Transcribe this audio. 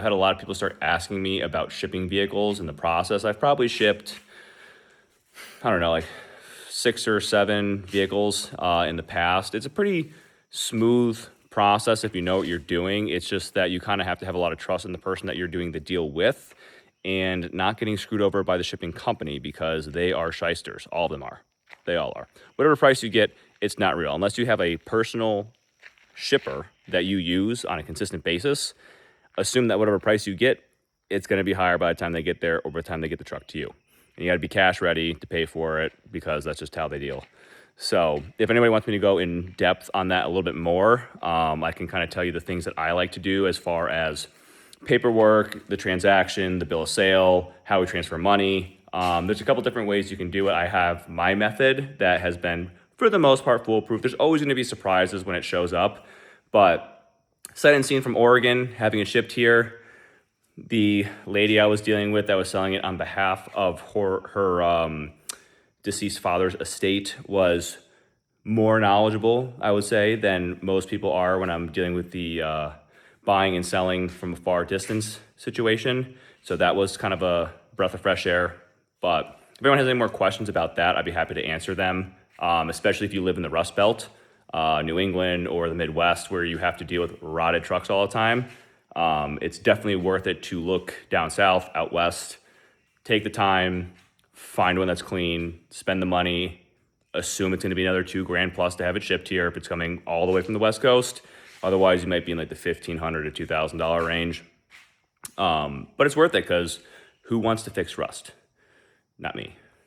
I had a lot of people start asking me about shipping vehicles in the process. I've probably shipped, I don't know, like 6 or 7 vehicles in the past. It's a pretty smooth process if you know what you're doing. It's just that you kind of have to have a lot of trust in the person that you're doing the deal with and not getting screwed over by the shipping company because they are shysters. All of them are. They all are. Whatever price you get, it's not real. Unless you have a personal shipper that you use on a consistent basis, assume that whatever price you get, it's going to be higher by the time they get there or by the time they get the truck to you. And you got to be cash ready to pay for it because that's just how they deal. So if anybody wants me to go in depth on that a little bit more, I can kind of tell you the things that I like to do as far as paperwork, the transaction, the bill of sale, how we transfer money. There's a couple different ways you can do it. I have my method that has been, for the most part, foolproof. There's always going to be surprises when it shows up, but sight unseen from Oregon, having it shipped here, the lady I was dealing with that was selling it on behalf of her deceased father's estate was more knowledgeable, I would say, than most people are when I'm dealing with the buying and selling from a far distance situation. So that was kind of a breath of fresh air. But if anyone has any more questions about that, I'd be happy to answer them, especially if you live in the Rust Belt, New England, or the Midwest, where you have to deal with rotted trucks all the time. It's definitely worth it to look down south, out west, take the time, find one that's clean, spend the money, assume it's going to be another $2,000 plus to have it shipped here if it's coming all the way from the West Coast. Otherwise, you might be in like the $1,500 to $2,000 range. But it's worth it because who wants to fix rust? Not me.